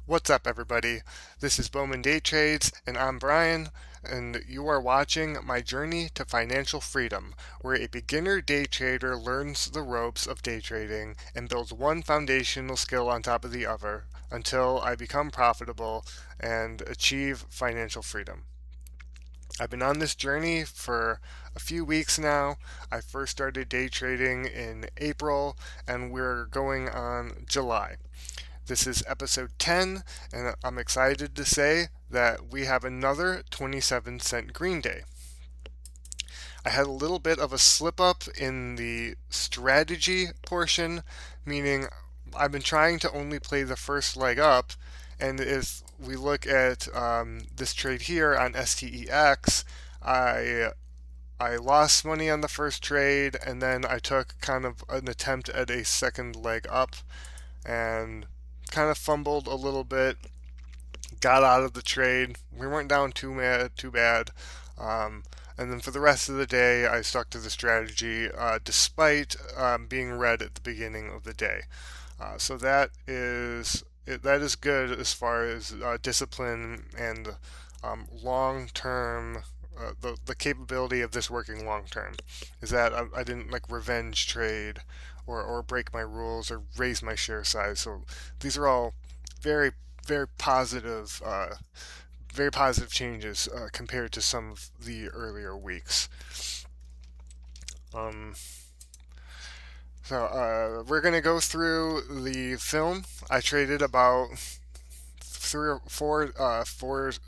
What's up, everybody? This is Bowman Day Trades, and I'm Brian, and you are watching my journey to financial freedom, where a beginner day trader learns the ropes of day trading and builds one foundational skill on top of the other until I become profitable and achieve financial freedom. I've been on this journey for a few weeks now. I first started day trading in April, and we're going on July. This is episode 10, and I'm excited to say that we have another 27-cent green day. I had a little bit of a slip up in the strategy portion, meaning I've been trying to only play the first leg up, and if we look at this trade here on STEX, I I lost money on the first trade, and then I took kind of an attempt at a second leg up and kind of fumbled a little bit. Got out of the trade. We weren't down too bad. Um, and then for the rest of the day, I stuck to the strategy despite being red at the beginning of the day. So that is good as far as discipline and long term. The capability of this working long term is that I didn't like revenge trade or break my rules or raise my share size. So these are all very very positive very positive changes compared to some of the earlier weeks. Um, we're gonna go through the film. I traded about four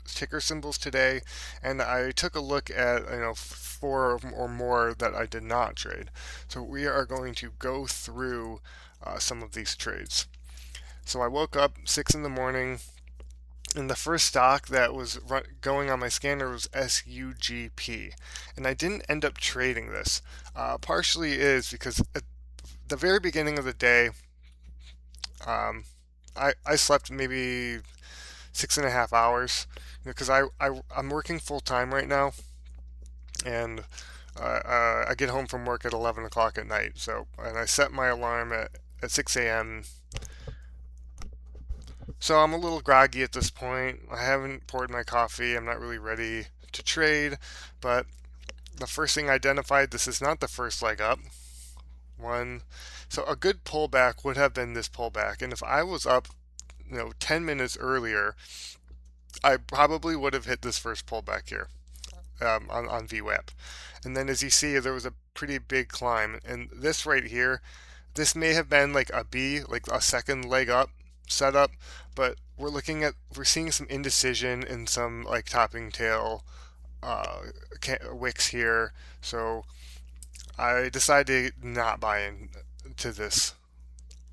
ticker symbols today, and I took a look at four or more that I did not trade. So we are going to go through some of these trades. So I woke up 6 in the morning, and the first stock that was going on my scanner was SUGP, and I didn't end up trading this. Partially is because at the very beginning of the day, um, I slept maybe 6.5 hours because I'm working full time right now, and I get home from work at 11 o'clock at night. So and I set my alarm at 6 a.m. So I'm a little groggy at this point. I haven't poured my coffee. I'm not really ready to trade, but the first thing I identified, this is not the first leg up. One, so a good pullback would have been this pullback, and if I was up, 10 minutes earlier, I probably would have hit this first pullback here on VWAP. And then as you see, there was a pretty big climb, and this right here, this may have been like a B, like a second leg up setup, but we're seeing some indecision in some like topping tail wicks here. So I decided to not buy in to this.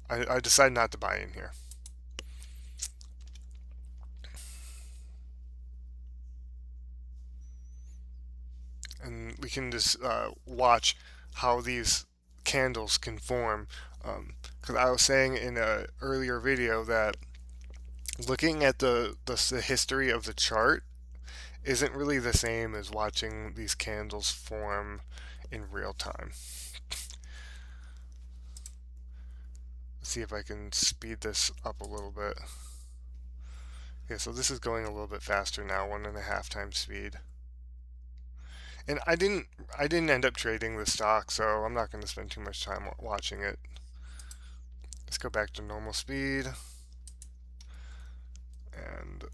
I decided not to buy in here. And we can just watch how these candles can form. Because I was saying in an earlier video that looking at the history of the chart isn't really the same as watching these candles form in real time. Let's see if I can speed this up a little bit. Okay, so this is going a little bit faster now, 1.5 times speed. And I didn't end up trading the stock, so I'm not going to spend too much time watching it. Let's go back to normal speed. And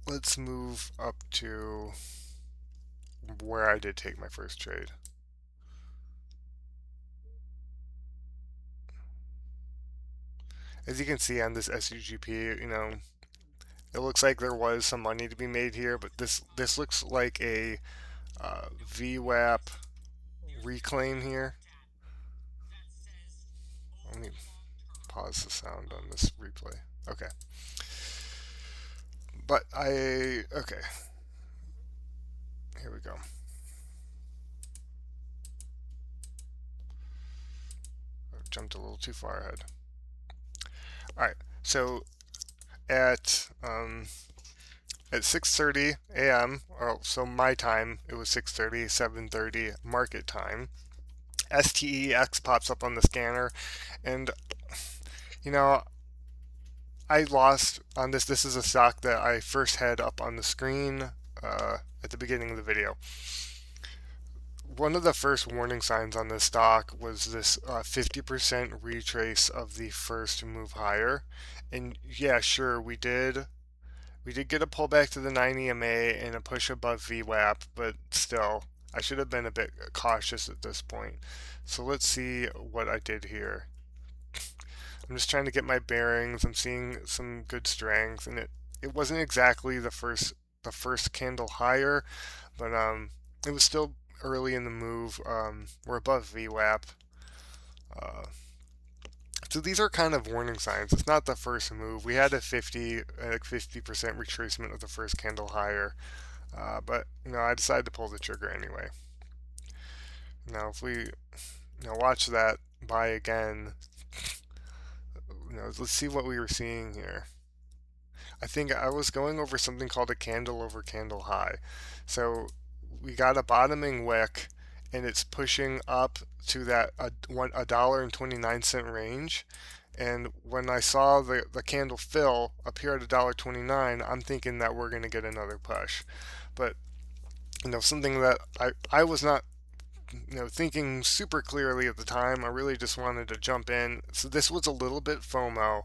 let's move up to where I did take my first trade. As you can see on this SUGP, it looks like there was some money to be made here, but this looks like a VWAP reclaim here. Let me pause the sound on this replay. Okay. Okay. Here we go. I jumped a little too far ahead. All right. So at 6:30 a.m. or so my time, it was 6:30, 7:30 market time. STEX pops up on the scanner, and you know I lost on this. This is a stock that I first had up on the screen at the beginning of the video. One of the first warning signs on this stock was this 50% retrace of the first move higher. And yeah, sure, we did get a pullback to the 9 EMA and a push above VWAP, but still, I should have been a bit cautious at this point. So let's see what I did here. I'm just trying to get my bearings. I'm seeing some good strength, and it wasn't exactly the first candle higher, but it was still early in the move. We're above VWAP. Uh, so these are kind of warning signs. It's not the first move. We had a 50% retracement of the first candle higher, but I decided to pull the trigger anyway. Now if we watch that buy again, let's see what we were seeing here. I think I was going over something called a candle over candle high. So we got a bottoming wick, and it's pushing up to that $1.29 range. And when I saw the candle fill up here at $1.29, I'm thinking that we're going to get another push. But something that I was not thinking super clearly at the time. I really just wanted to jump in. So this was a little bit FOMO,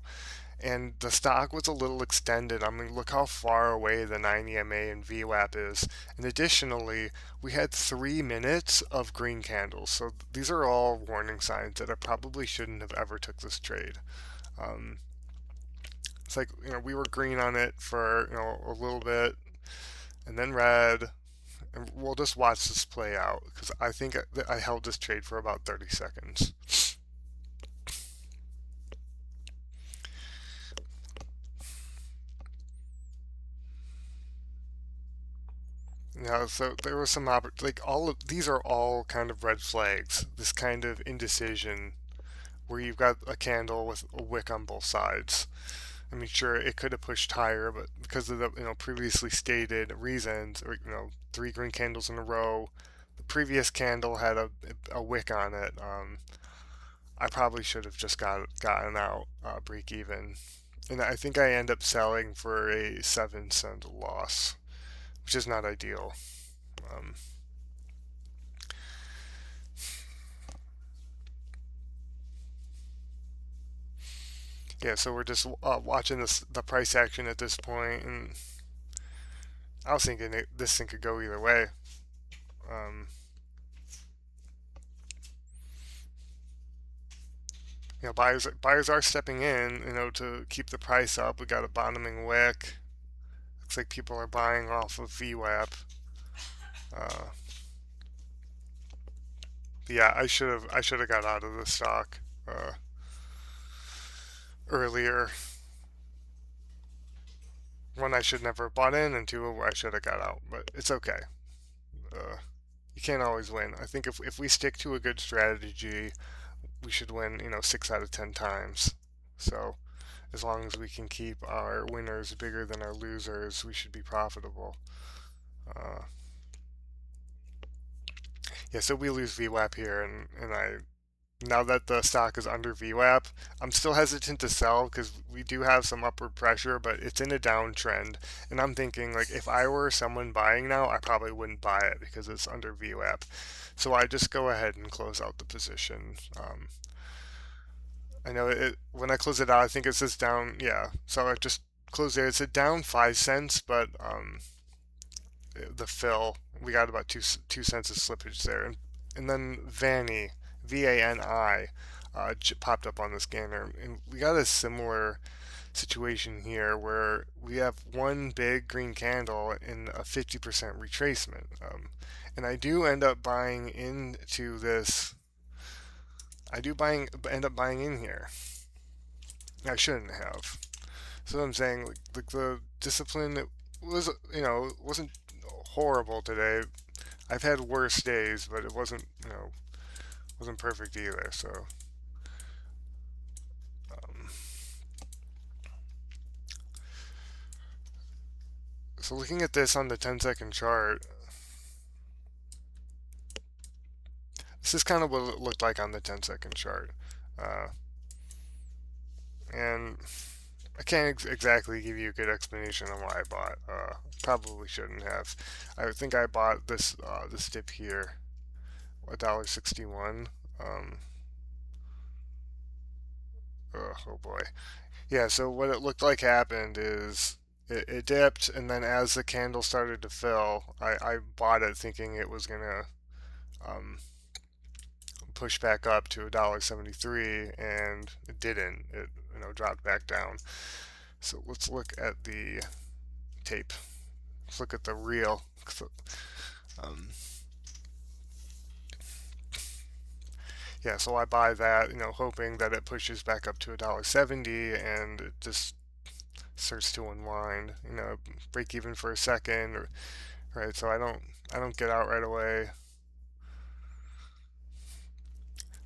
and the stock was a little extended. I mean, look how far away the 9 EMA and VWAP is. And additionally, we had 3 minutes of green candles. So these are all warning signs that I probably shouldn't have ever took this trade. Um, it's like, we were green on it for, a little bit, and then red. And we'll just watch this play out, because I think that I held this trade for about 30 seconds. So there was some like all of these are all kind of red flags. This kind of indecision where you've got a candle with a wick on both sides. I mean, sure, it could have pushed higher, but because of the previously stated reasons, or 3 green candles in a row, the previous candle had a wick on it. I probably should have just gotten out, break even, and I think I end up selling for a 7-cent loss, which is not ideal. Um, yeah, so we're just watching the price action at this point, and I was thinking this thing could go either way. Um, buyers are stepping in, to keep the price up. We got a bottoming wick. Looks like people are buying off of VWAP. Uh, yeah, I should have got out of the stock earlier. One, I should never have bought in, and two, I should have got out. But it's okay. Uh, you can't always win. I think if we stick to a good strategy, we should win, 6 out of 10 times. So as long as we can keep our winners bigger than our losers, we should be profitable. Uh, yeah, so we lose VWAP here, and now that the stock is under VWAP, I'm still hesitant to sell because we do have some upward pressure, but it's in a downtrend. And I'm thinking, like, if I were someone buying now, I probably wouldn't buy it because it's under VWAP. So I just go ahead and close out the position. I know when I close it out, I think it says down. Yeah, so I just closed it. It's a down 5 cents, but the fill, we got about 2 cents of slippage there, and then VANI popped up on the scanner, and we got a similar situation here where we have one big green candle and a 50% retracement, and I do end up buying into this. End up buying in here. I shouldn't have. So I'm saying, like the discipline, it was, wasn't horrible today. I've had worse days, but it wasn't perfect either. Um, so looking at this on the 10-second chart, this is kind of what it looked like on the 10-second chart, and I can't exactly give you a good explanation on why I bought. Probably shouldn't have. I think I bought this dip here, $1.61. Um, oh boy. Yeah. So what it looked like happened is it dipped, and then as the candle started to fill, I bought it thinking it was gonna um, push back up to $1.73, and it didn't. It dropped back down. So let's look at the tape. Let's look at the real. Um, yeah, so I buy that, hoping that it pushes back up to $1.70, and it just starts to unwind. Break even for a second, right? So I don't get out right away.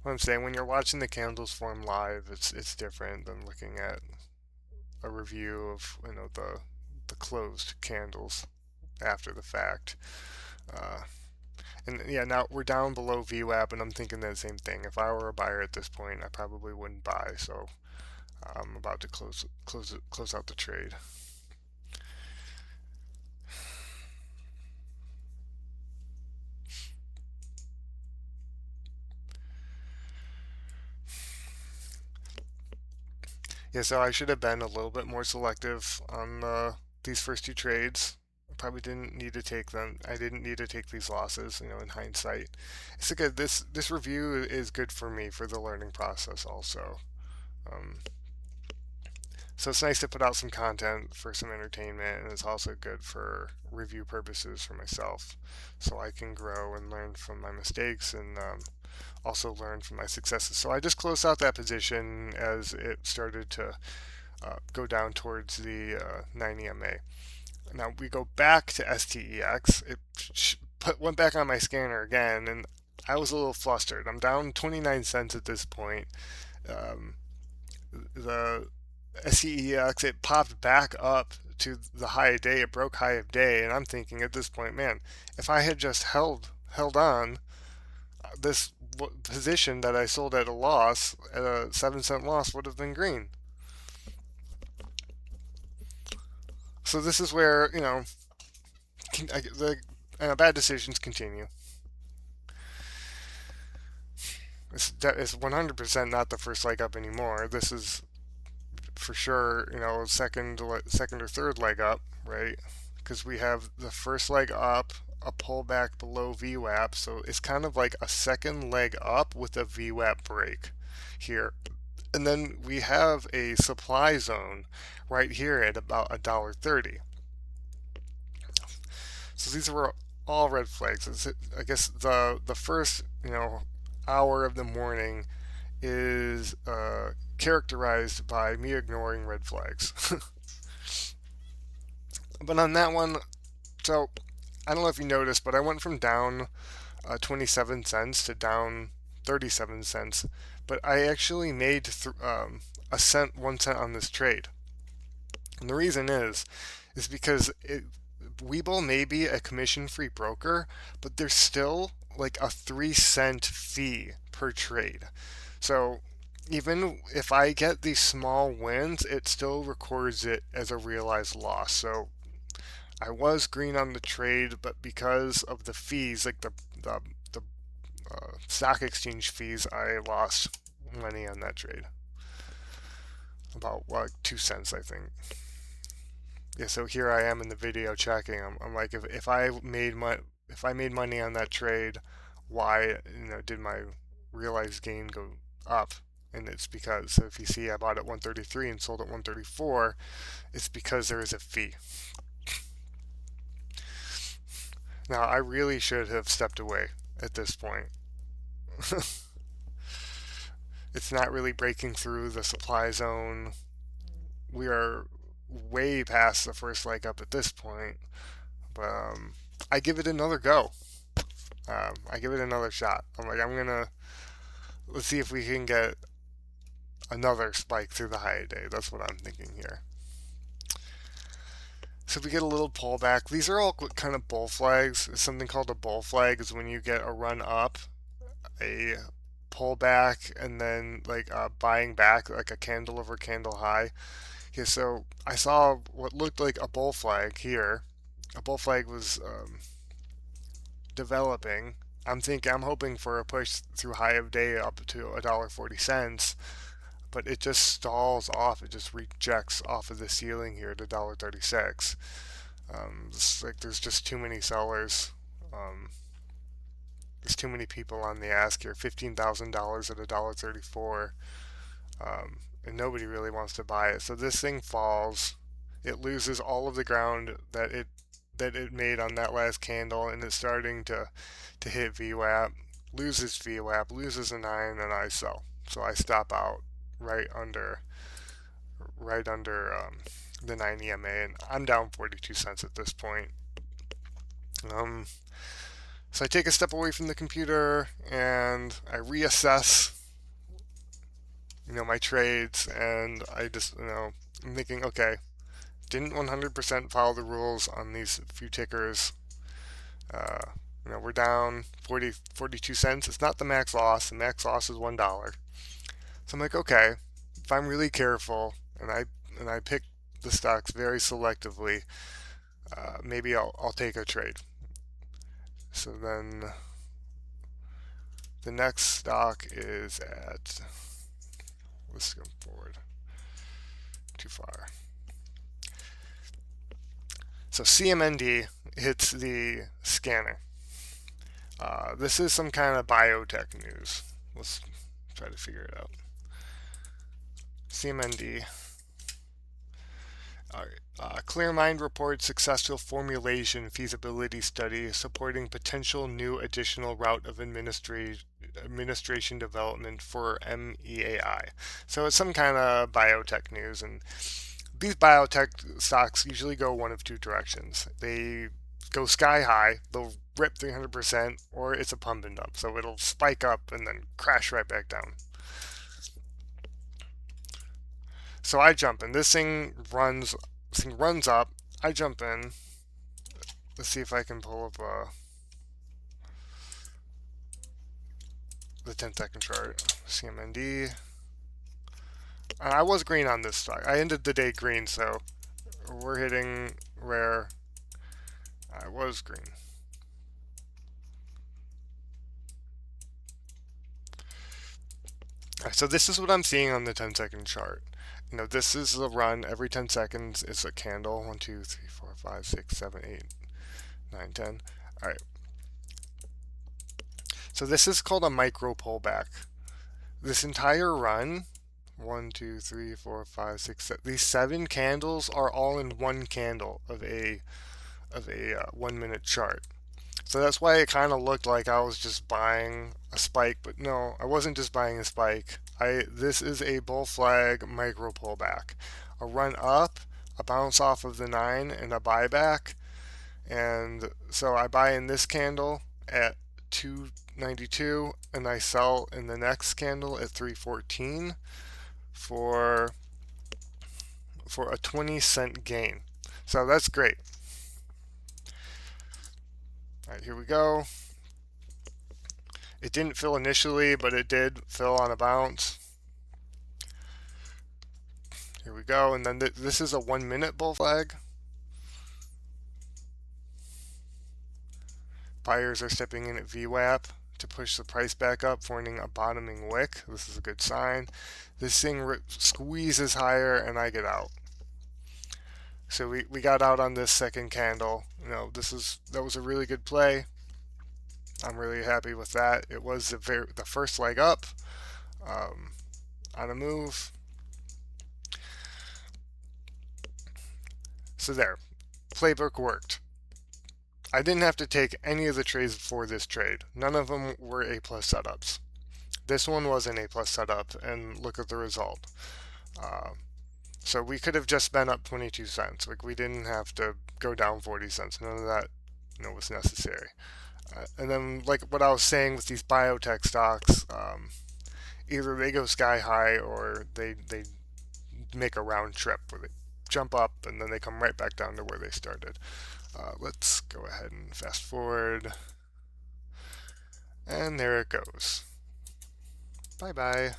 What I'm saying, when you're watching the candles form live, it's different than looking at a review of the closed candles after the fact. Uh, and yeah, now we're down below VWAP, and I'm thinking that same thing. If I were a buyer at this point, I probably wouldn't buy. So I'm about to close out the trade. Yeah, so I should have been a little bit more selective on these first two trades. I probably didn't need to take them. I didn't need to take these losses, in hindsight. It's good. This review is good for me for the learning process also. Um, so it's nice to put out some content for some entertainment, and it's also good for review purposes for myself, so I can grow and learn from my mistakes, and also learn from my successes. So I just closed out that position as it started to go down towards the 9 EMA. Now we go back to STEX. Went back on my scanner again, and I was a little flustered. I'm down 29 cents at this point. Um, the STEX, it popped back up to the high of day. It broke high of day, and I'm thinking at this point, man, if I had just held on, this position that I sold at a loss, at a 7 cent loss, would have been green. So this is where the bad decisions continue. It's 100% not the first leg up anymore. This is for sure, second or third leg up, right? Because we have the first leg up, a pullback below VWAP, so it's kind of like a second leg up with a VWAP break here. And then we have a supply zone right here at about $1.30. So these were all red flags. I guess the first hour of the morning is characterized by me ignoring red flags. But on that one, so I don't know if you noticed, but I went from down 27 cents to down 37 cents. But I actually made a cent, 1 cent on this trade. And the reason is because Webull may be a commission-free broker, but there's still like a 3 cent fee per trade. So even if I get these small wins, it still records it as a realized loss. So I was green on the trade, but because of the fees, like the stock exchange fees, I lost money on that trade. About like 2 cents, I think. Yeah, so here I am in the video checking. I'm like, if I made money on that trade, why did my realized gain go up? And it's because, so if you see I bought at 133 and sold at 134, it's because there is a fee. Now I really should have stepped away at this point. It's not really breaking through the supply zone. We are way past the first leg up at this point, but I give it another go. I give it another shot. Let's see if we can get another spike through the high day. That's what I'm thinking here. So if we get a little pullback, these are all kind of bull flags. Something called a bull flag is when you get a run up, a pullback, and then like buying back, like a candle over candle high. Okay, so I saw what looked like a bull flag here. A bull flag was developing. I'm hoping for a push through high of day up to $1.40, but it just stalls off. It just rejects off of the ceiling here to $1.36. It's like there's just too many sellers. Um, there's too many people on the ask here. $15,000 at $1.34, and nobody really wants to buy it. So this thing falls. It loses all of the ground that it made on that last candle, and it's starting to hit VWAP. Loses VWAP, loses a 9, and I sell. So I stop out right under the 9 EMA, and I'm down 42 cents at this point. Um, so I take a step away from the computer and I reassess, my trades, and I just, I'm thinking, okay, didn't 100% follow the rules on these few tickers. Uh, we're down 42 cents. It's not the max loss. The max loss is $1. So I'm like, okay, if I'm really careful and I pick the stocks very selectively, maybe I'll take a trade. So then the next stock is at, let's go forward too far. So CMND hits the scanner. This is some kind of biotech news. Let's try to figure it out. CMND. All right. Clearmind reports successful formulation feasibility study supporting potential new additional route of administration development for MEAI. So it's some kind of biotech news, and these biotech stocks usually go one of two directions. They go sky high, they'll rip 300%, or it's a pump and dump. So it'll spike up and then crash right back down. So I jump in. This thing runs up. I jump in. Let's see if I can pull up the 10-second chart. CMND. I was green on this stock. I ended the day green, so we're hitting where I was green. Alright, so this is what I'm seeing on the 10-second chart. This is the run. Every 10 seconds it's a candle. 1, 2, 3, 4, 5, 6, 7, 8, 9, 10. Alright. So this is called a micro pullback. This entire run, 1, 2, 3, 4, 5, 6, 7, these 7 candles are all in one candle of a 1 minute chart. So that's why it kind of looked like I was just buying a spike, but no, I wasn't just buying a spike. This is a bull flag micro pullback. A run up, a bounce off of the 9, and a buyback. And so I buy in this candle at 292, and I sell in the next candle at 314 for a 20-cent gain. So that's great. All right, here we go. It didn't fill initially, but it did fill on a bounce. Here we go, and then this is a 1 minute bull flag. Buyers are stepping in at VWAP to push the price back up, forming a bottoming wick. This is a good sign. This thing squeezes higher, and I get out. So we got out on this second candle. That was a really good play. I'm really happy with that. It was the first leg up on a move. So there, playbook worked. I didn't have to take any of the trades for this trade. None of them were A+ setups. This one was an A+ setup, and look at the result. So we could have just been up 22 cents. Like, we didn't have to go down 40 cents. None of that was necessary. And then, like what I was saying with these biotech stocks, either they go sky high or they make a round trip where they jump up and then they come right back down to where they started. Let's go ahead and fast forward. And there it goes. Bye-bye.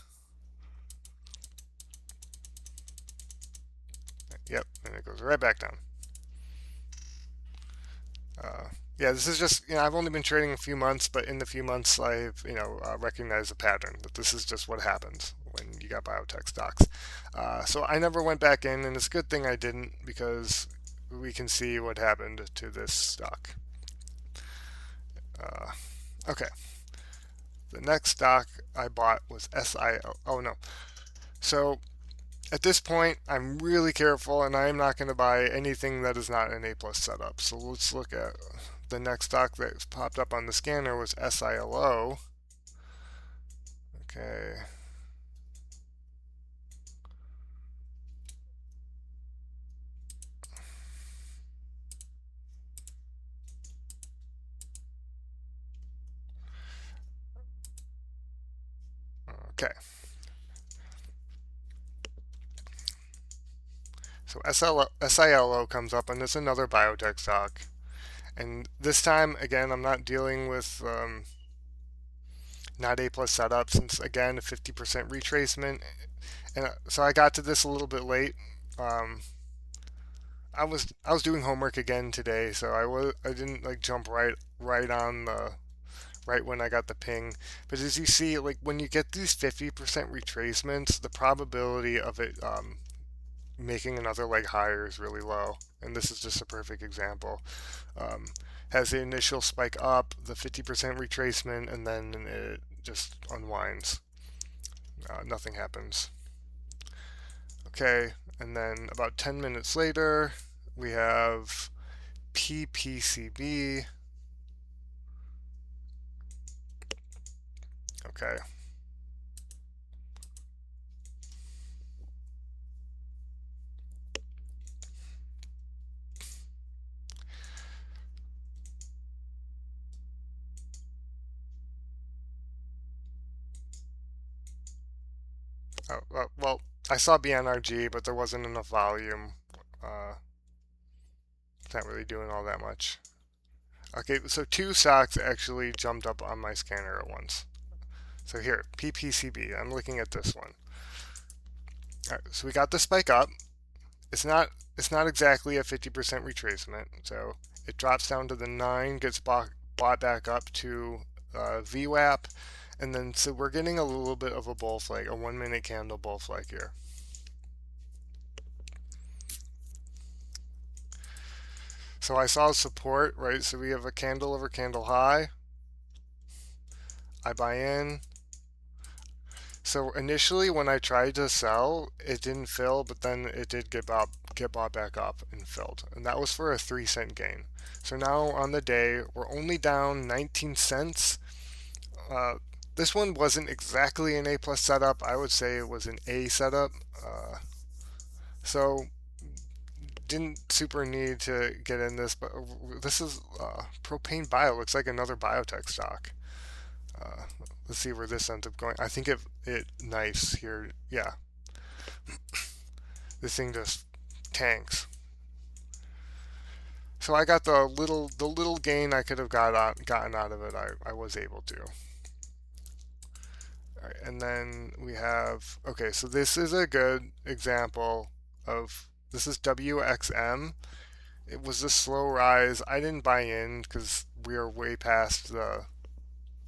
Yep, and it goes right back down. Uh, yeah, this is just, I've only been trading a few months, but in the few months I've, recognized a pattern that this is just what happens when you got biotech stocks. So I never went back in, and it's a good thing I didn't because we can see what happened to this stock. Uh, okay, the next stock I bought was SIO. Oh no. So at this point, I'm really careful, and I am not going to buy anything that is not an A plus setup. So let's look at the next stock that popped up on the scanner was SILO. Okay. Okay. So SILO comes up, and it's another biotech stock. And this time, again, I'm not dealing with not A plus setup, since again, a 50% retracement. And so I got to this a little bit late. Um, I was doing homework again today, so I didn't like jump right on the right when I got the ping. But as you see, like when you get these 50% retracements, the probability of it making another leg higher is really low. And this is just a perfect example. Um, has the initial spike up, the 50% retracement, and then it just unwinds. Nothing happens. Okay, and then about 10 minutes later, we have PPCB. Okay. Well, I saw BNRG, but there wasn't enough volume. It's not really doing all that much. Okay, so two stocks actually jumped up on my scanner at once. So here, PPCB. I'm looking at this one. All right, so we got the spike up. It's not exactly a 50% retracement. So it drops down to the 9, gets bought back up to VWAP, and then so we're getting a little bit of a bull flag, a 1 minute candle bull flag here. So I saw support, right? So we have a candle over candle high. I buy in. So initially, when I tried to sell, it didn't fill, but then it did get bought back up and filled, and that was for a 3 cent gain. So now on the day, we're only down 19 cents. Uh, this one wasn't exactly an A plus setup. I would say it was an A setup. So didn't super need to get in this, but this is Propane Bio. Looks like another biotech stock. Uh, let's see where this ends up going. I think it knifes here. Yeah, this thing just tanks. So I got the little gain I could have gotten out of it. I was able to. All right, and then we have okay. So this is a good example of this is WXM. It was a slow rise. I didn't buy in because we are way past the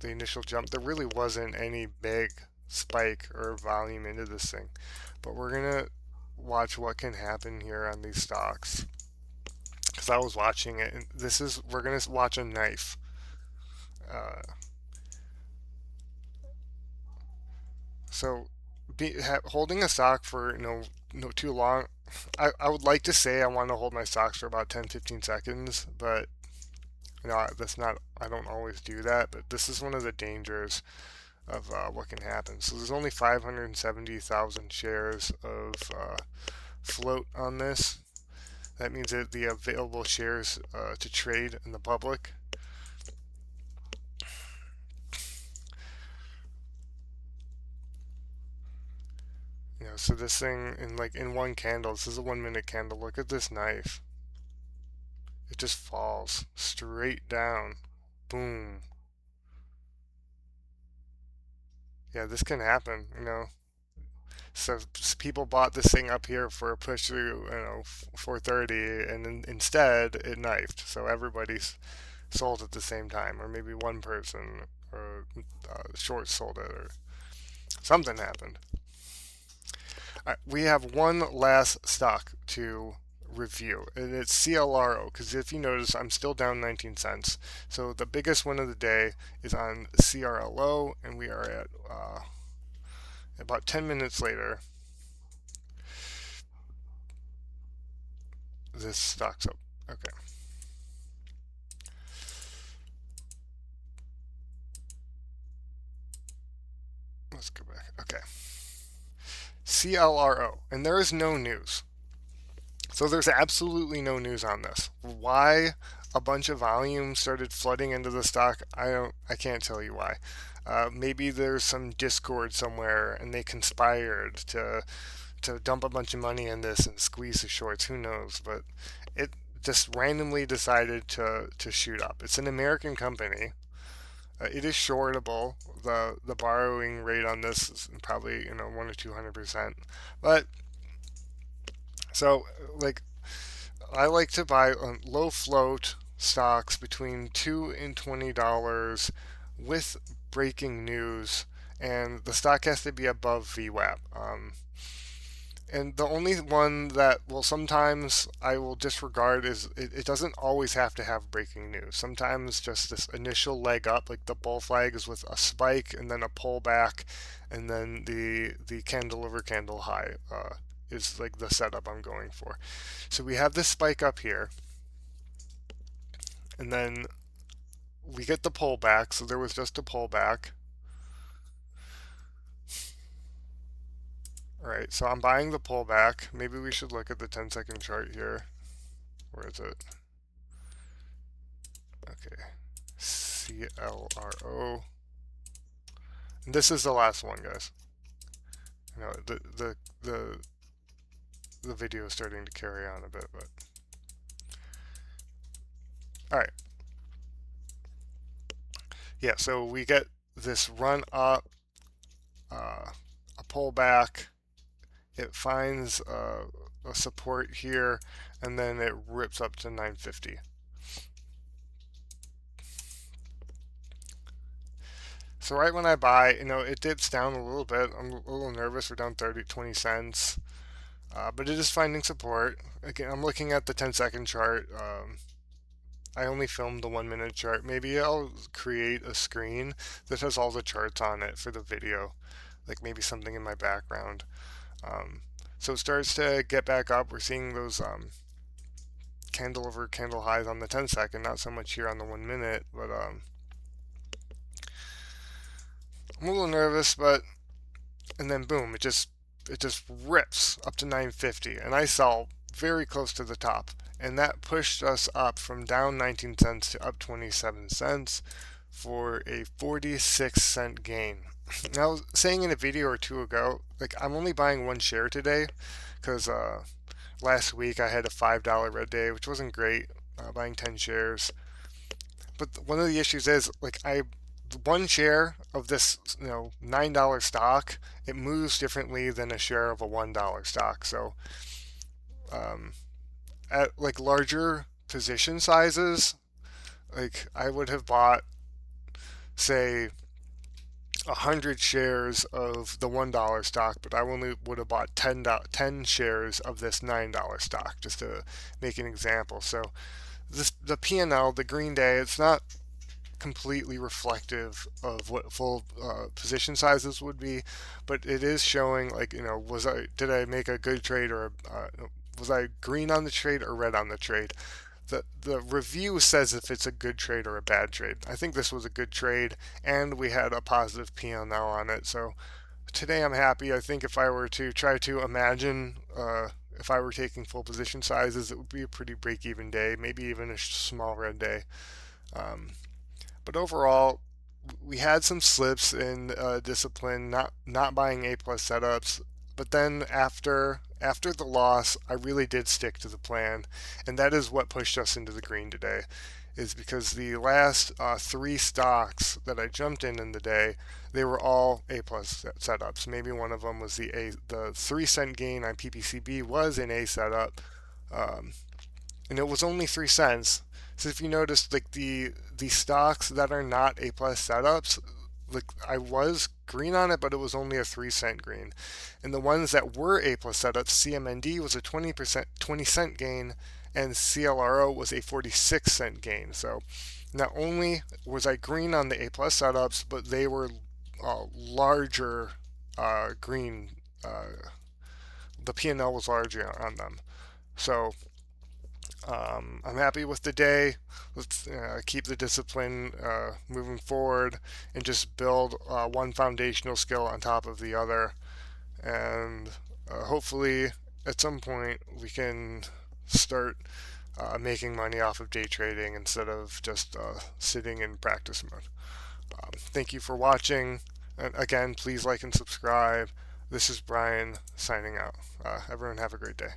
initial jump. There really wasn't any big spike or volume into this thing, but we're gonna watch what can happen here on these stocks because I was watching it. And we're gonna watch a knife. Uh, so holding a stock for no too long. I would like to say I want to hold my stocks for about 10-15 seconds, but that's not. I don't always do that. But this is one of the dangers of what can happen. So there's only 570,000 shares of float on this. That means that the available shares to trade in the public. So this thing in one candle. This is a 1 minute candle. Look at this knife. It just falls straight down. Boom. Yeah, this can happen. So people bought this thing up here for a push through, 430, and instead it knifed. So everybody's sold at the same time, or maybe one person or short sold it, or something happened. We have one last stock to review, and it's CLRO. Because if you notice, I'm still down 19 cents. So the biggest one of the day is on CRLO, and we are at about 10 minutes later. This stock's up. Okay. Let's go back. Okay. CLRO, and there is no news. So there's absolutely no news on this. Why a bunch of volume started flooding into the stock, I can't tell you why. Maybe there's some discord somewhere and they conspired to dump a bunch of money in this and squeeze the shorts. Who knows? But it just randomly decided to shoot up. It's an American company. It is shortable. The borrowing rate on this is probably 1 or 200%. But so like I like to buy low float stocks between $2 and $20 with breaking news, and the stock has to be above VWAP. And the only one that will sometimes I will disregard is it doesn't always have to have breaking news. Sometimes just this initial leg up, like the bull flag, is with a spike and then a pullback, and then the candle over candle high is like the setup I'm going for. So we have this spike up here, and then we get the pullback. So there was just a pullback. All right, so I'm buying the pullback. Maybe we should look at the 10-second chart here. Where is it? Okay, CLRO. And this is the last one, guys. The the video is starting to carry on a bit, but all right. Yeah, so we get this run up, a pullback. It finds a support here, and then it rips up to 950. So right when I buy, it dips down a little bit. I'm a little nervous. We're down 20 cents. But it is finding support. Again, I'm looking at the 10-second chart. I only filmed the 1-minute chart. Maybe I'll create a screen that has all the charts on it for the video, like maybe something in my background. So it starts to get back up. We're seeing those candle over candle highs on the 10-second, not so much here on the 1-minute, but I'm a little nervous, and then boom, it just rips up to 950, and I sell very close to the top, and that pushed us up from down 19 cents to up 27 cents for a 46-cent gain. Now, I was saying in a video or two ago, like I'm only buying one share today because last week I had a $5 red day, which wasn't great, buying 10 shares. But one of the issues is like one share of this $9 stock, it moves differently than a share of a $1 stock. So at like larger position sizes, like I would have bought, say, 100 shares of the $1 stock, but I only would have bought 10 shares of this $9 stock, just to make an example. So the P&L, the green day, it's not completely reflective of what full position sizes would be, but it is showing like did I make a good trade, or was I green on the trade or red on the trade. The review says if it's a good trade or a bad trade. I think this was a good trade, and we had a positive P&L on it. So today I'm happy. I think if I were to try to imagine if I were taking full position sizes, it would be a pretty break-even day, maybe even a small red day. But overall, we had some slips in discipline, not buying A plus setups. But then after the loss, I really did stick to the plan, and that is what pushed us into the green today. is because the last three stocks that I jumped in the day, they were all A plus setups. Maybe one of them was the 3 cent gain on PPCB was an A setup, um, and it was only 3 cents. So if you notice, like the stocks that are not A plus setups, like I was green on it, but it was only a 3 cent green. And the ones that were A plus setups, CMND was a 20% 20 cent gain, and CLRO was a 46 cent gain. So not only was I green on the A plus setups, but they were larger green. The P&L was larger on them. So I'm happy with the day. Let's keep the discipline moving forward and just build one foundational skill on top of the other. And hopefully, at some point, we can start making money off of day trading instead of just sitting in practice mode. Thank you for watching. And again, please like and subscribe. This is Brian signing out. Everyone, have a great day.